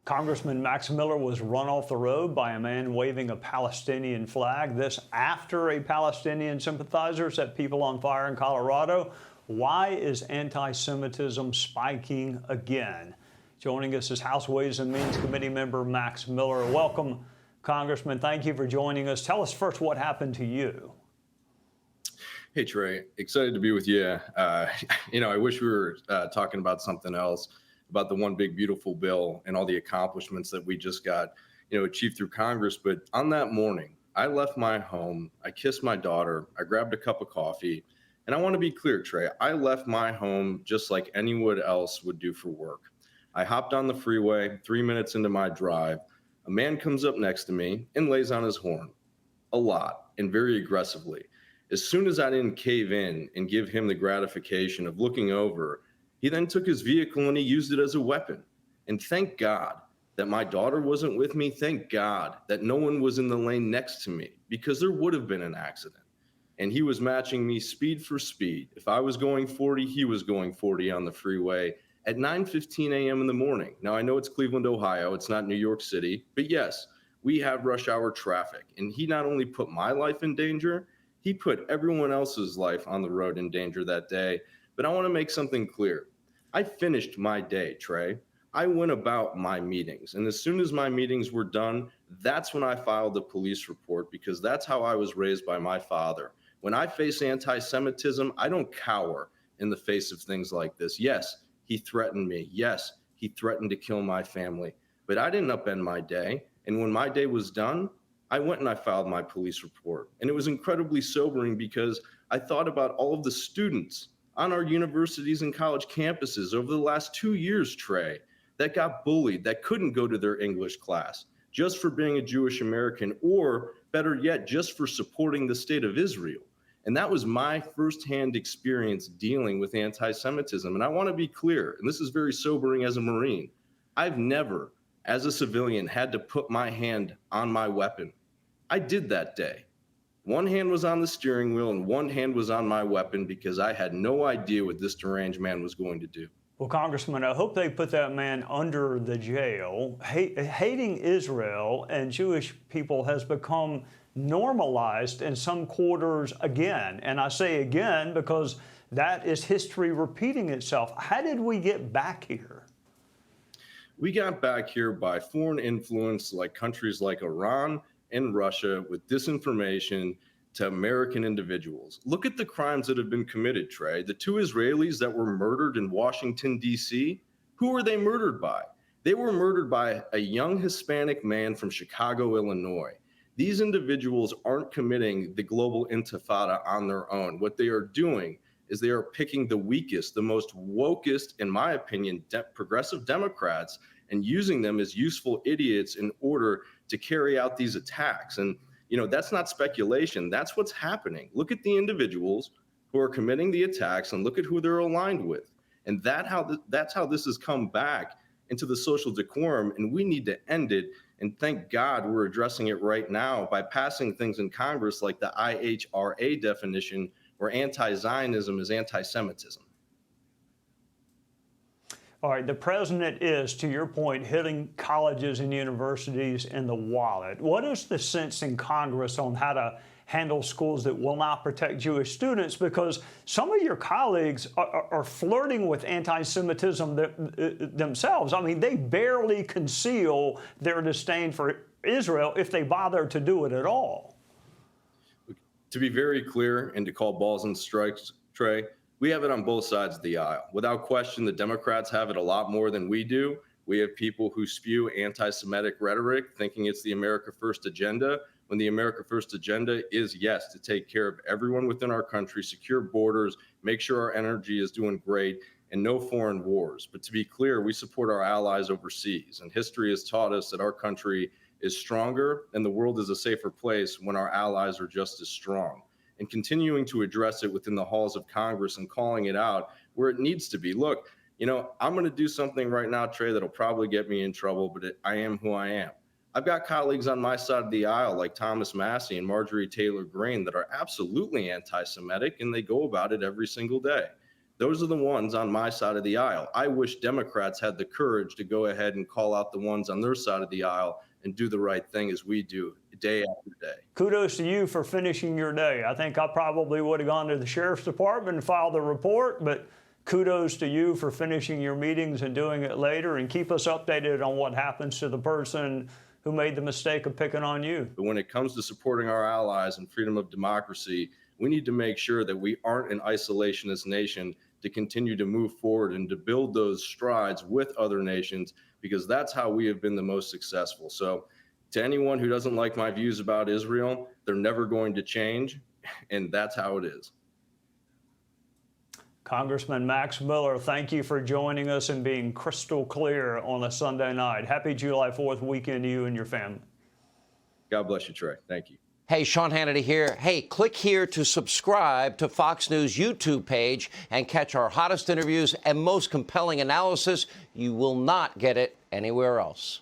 Congressman Max Miller was run off the road by a man waving a Palestinian flag. This after a Palestinian sympathizer set people on fire in Colorado. Why is anti-Semitism spiking again? Joining us is House Ways and Means Committee member Max Miller. Welcome, Congressman. Thank you for joining us. Tell us first what happened to you. Hey, Trey. Excited to be with you. I wish we were talking about something else, about the one big beautiful bill and all the accomplishments that we just got, achieved through Congress. But on that morning, I left my home, I kissed my daughter, I grabbed a cup of coffee, and I want to be clear, Trey, I left my home just like anyone else would do for work. I hopped on the freeway, 3 minutes into my drive. A man comes up next to me and lays on his horn a lot and very aggressively. As soon as I didn't cave in and give him the gratification of looking over, he then took his vehicle and he used it as a weapon. And thank God that my daughter wasn't with me. Thank God that no one was in the lane next to me, because there would have been an accident. And he was matching me speed for speed. If I was going 40, he was going 40 on the freeway at 9:15 a.m. in the morning. Now, I know it's Cleveland, Ohio. It's not New York City. But yes, we have rush hour traffic. And he not only put my life in danger, he put everyone else's life on the road in danger that day. But I want to make something clear. I finished my day, Trey. I went about my meetings. And as soon as my meetings were done, that's when I filed a police report, because that's how I was raised by my father. When I face anti-Semitism, I don't cower in the face of things like this. Yes, he threatened me. Yes, he threatened to kill my family. But I didn't upend my day. And when my day was done, I went and I filed my police report. And it was incredibly sobering, because I thought about all of the students on our universities and college campuses over the last 2 years, Trey, that got bullied, that couldn't go to their English class just for being a Jewish American, or better yet, just for supporting the state of Israel. And that was my firsthand experience dealing with anti-Semitism. And I want to be clear, and this is very sobering as a Marine, I've never, as a civilian, had to put my hand on my weapon. I did that day. One hand was on the steering wheel and one hand was on my weapon, because I had no idea what this deranged man was going to do. Well, Congressman, I hope they put that man under the jail. Hating Israel and Jewish people has become normalized in some quarters again. And I say again because that is history repeating itself. How did we get back here? We got back here by foreign influence, like countries like Iran and Russia, with disinformation to American individuals. Look at the crimes that have been committed, Trey. The 2 Israelis that were murdered in Washington, D.C., who were they murdered by? They were murdered by a young Hispanic man from Chicago, Illinois. These individuals aren't committing the global intifada on their own. What they are doing is they are picking the weakest, the most wokest, in my opinion, progressive Democrats, and using them as useful idiots in order to carry out these attacks. And, that's not speculation. That's what's happening. Look at the individuals who are committing the attacks and look at who they're aligned with. And that's how this has come back into the social decorum, and we need to end it. And thank God we're addressing it right now by passing things in Congress like the IHRA definition, where anti-Zionism is anti-Semitism. All right, the president is, to your point, hitting colleges and universities in the wallet. What is the sense in Congress on how to handle schools that will not protect Jewish students? Because some of your colleagues are flirting with anti-Semitism themselves. I mean, they barely conceal their disdain for Israel if they bother to do it at all. To be very clear and to call balls and strikes, Trey, we have it on both sides of the aisle. Without question, the Democrats have it a lot more than we do. We have people who spew anti-Semitic rhetoric, thinking it's the America First agenda, when the America First agenda is, yes, to take care of everyone within our country, secure borders, make sure our energy is doing great, and no foreign wars. But to be clear, we support our allies overseas. And history has taught us that our country is stronger and the world is a safer place when our allies are just as strong. And continuing to address it within the halls of Congress and calling it out where it needs to be. Look, I'm going to do something right now, Trey, that'll probably get me in trouble, but I am who I am. I've got colleagues on my side of the aisle like Thomas Massey and Marjorie Taylor Greene that are absolutely anti-Semitic, and they go about it every single day. those are the ones on my side of the aisle. I wish Democrats had the courage to go ahead and call out the ones on their side of the aisle and do the right thing as we do day after day. Kudos to you for finishing your day. I think I probably would have gone to the sheriff's department and filed a report, but kudos to you for finishing your meetings and doing it later, and keep us updated on what happens to the person who made the mistake of picking on you. But when it comes to supporting our allies and freedom of democracy, we need to make sure that we aren't an isolationist nation to continue to move forward and to build those strides with other nations, because that's how we have been the most successful. So to anyone who doesn't like my views about Israel, they're never going to change, and that's how it is. Congressman Max Miller, thank you for joining us and being crystal clear on a Sunday night. Happy July 4th weekend to you and your family. God bless you, Trey. Thank you. Hey, Sean Hannity here. Hey, click here to subscribe to Fox News YouTube page and catch our hottest interviews and most compelling analysis. You will not get it anywhere else.